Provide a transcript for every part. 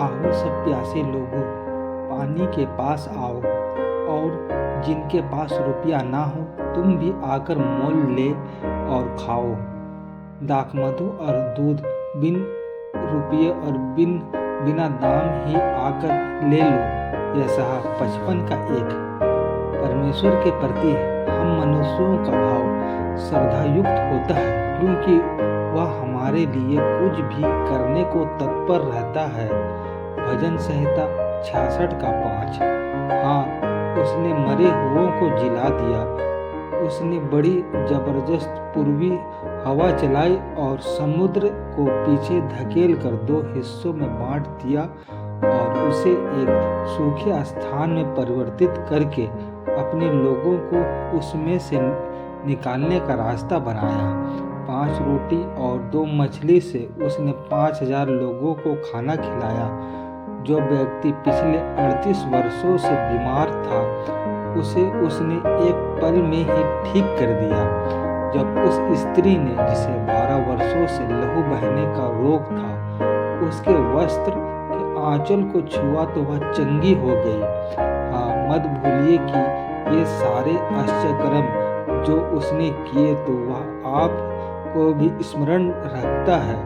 आओ सब प्यासे लोगों, पानी के पास आओ, और जिनके पास रुपया ना हो तुम भी आकर मोल ले और खाओ। दाखमधु और दूध बिन रुपये और बिना दाम ही आकर ले लो। यह साहब 55 का एक। परमेश्वर के प्रति हम मनुष्यों का भाव श्रद्धायुक्त होता है, क्योंकि वह हमारे लिए कुछ भी करने को तत्पर रहता है। भजन संहिता 66 का 5। हाँ, उसने मरे हुओं को जिला दिया। उसने बड़ी जबरदस्त पूर्वी हवा चलाई और समुद्र को पीछे धकेल कर 2 हिस्सों में बांट दिया और उसे एक सूखे स्थान में परिवर्तित करके अपने लोगों को उसमें से निकालने का रास्ता बनाया। 5 रोटी और 2 मछली से उसने 5000 लोगों को खाना खिलाया। जो व्यक्ति पिछले 38 वर्षों से बीमार था, उसे उसने एक पल में ही ठीक कर दिया। जब उस स्त्री ने, जिसे 12 वर्षों से लहू बहने का रोग था, उसके वस्त्र के आंचल को छुआ तो वह चंगी हो गई। हाँ, मत भूलिए कि ये सारे आश्चर्यकर्म जो उसने किए तो वह आप को भी स्मरण रखता है।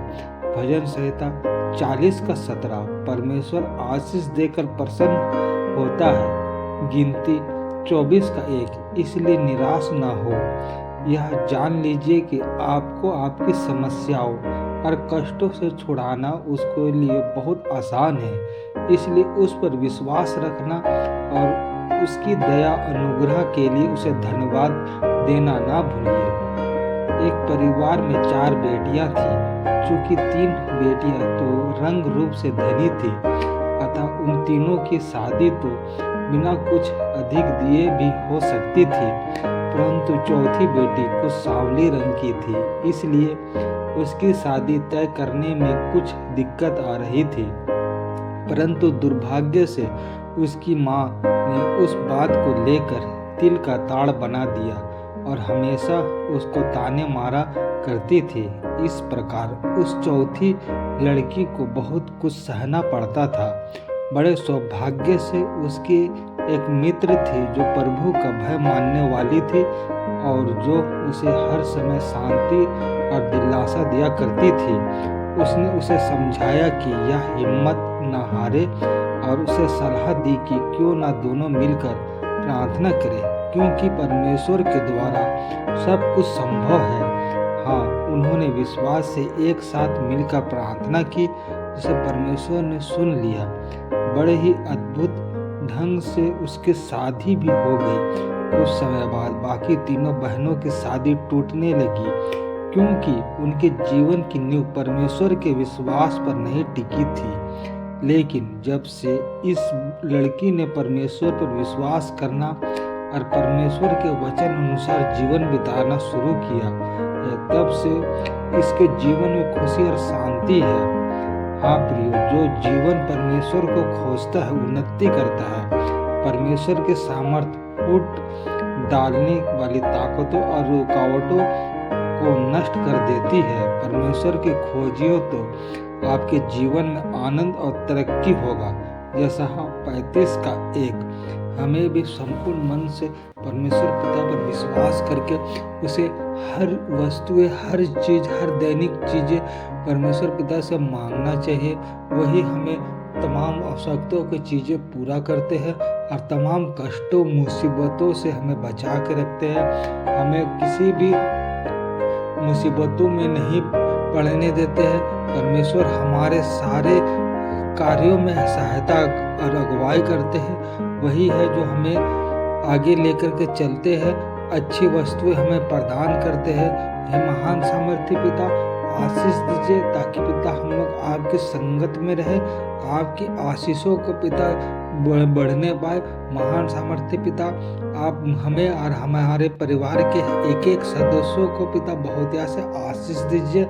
भजन संहिता 40 का 17। परमेश्वर आशीष देकर प्रसन्न होता है। गिनती 24 का 1। इसलिए निराश न हो। यह जान लीजिए कि आपको आपकी समस्याओं और कष्टों से छुड़ाना उसके लिए बहुत आसान है। इसलिए उस पर विश्वास रखना और उसकी दया अनुग्रह के लिए उसे धन्यवाद देना ना भूलिए। एक परिवार में 4 बेटियां थीं। चूंकि 3 बेटियां तो रंग रूप से धनी थी, अतः उन तीनों की शादी तो बिना कुछ अधिक दिए भी हो सकती थी, परंतु चौथी बेटी कुछ सांवली रंग की थी, इसलिए उसकी शादी तय करने में कुछ दिक्कत आ रही थी। परंतु दुर्भाग्य से उसकी माँ ने उस बात को लेकर तिल का ताड़ बना दिया और हमेशा उसको ताने मारा करती थी। इस प्रकार उस चौथी लड़की को बहुत कुछ सहना पड़ता था। बड़े सौभाग्य से उसकी एक मित्र थी जो प्रभु का भय मानने वाली थी और जो उसे हर समय शांति और दिलासा दिया करती थी। उसने उसे समझाया कि यह हिम्मत न हारे और उसे सलाह दी कि क्यों न दोनों मिलकर प्रार्थना करें, क्योंकि परमेश्वर के द्वारा सब कुछ संभव है। हाँ, उन्होंने विश्वास से एक साथ मिलकर प्रार्थना की, जिसे परमेश्वर ने सुन लिया। बड़े ही अद्भुत ढंग से उसकी शादी भी हो गई। कुछ समय बाद बाकी तीनों बहनों की शादी टूटने लगी, क्योंकि उनके जीवन की नींव परमेश्वर के विश्वास पर नहीं टिकी थी। लेकिन जब से इस लड़की ने परमेश्वर पर विश्वास करना और परमेश्वर के वचन अनुसार जीवन बिताना शुरू किया, तब से इसके जीवन में खुशी और शांति है। हाँ प्रियो, जो जीवन परमेश्वर को खोजता है उन्नति करता है। परमेश्वर के सामर्थ्य फूट डालने वाली ताकतों और रुकावटों को नष्ट कर देती है। परमेश्वर की खोजियो तो आपके जीवन में आनंद और तरक्की होगा। जैसा 35 का 1। हमें भी संपूर्ण मन से परमेश्वर पिता पर विश्वास करके उसे हर वस्तुएं, हर चीज, हर दैनिक चीजें परमेश्वर पिता से मांगना चाहिए। वही हमें तमाम आवश्यकताओं की चीजें पूरा करते हैं और तमाम कष्टों मुसीबतों से हमें बचा के रखते हैं। हमें किसी भी मुसीबतों में नहीं पड़ने देते हैं। परमेश्वर हमारे सारे कार्यों में सहायता और अगुवाई करते हैं। वही है जो हमें आगे लेकर के चलते हैं, अच्छी वस्तुएं हमें प्रदान करते हैं। हे महान सामर्थी पिता, आशीष दीजिए ताकि पिता हम लोग आपके संगत में रहे, आपकी आशीषों को पिता बढ़ने पाए। महान सामर्थी पिता, आप हमें और हमारे परिवार के एक एक सदस्यों को पिता बहुत से आशीष दीजिए।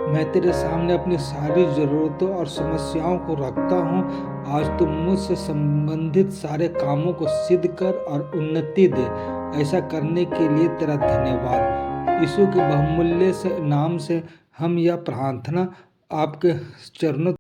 मैं तेरे सामने अपनी सारी ज़रूरतों और समस्याओं को रखता हूँ। आज तुम मुझसे संबंधित सारे कामों को सिद्ध कर और उन्नति दे। ऐसा करने के लिए तेरा धन्यवाद। यीशु के बहुमूल्य से नाम से हम यह प्रार्थना आपके चरणों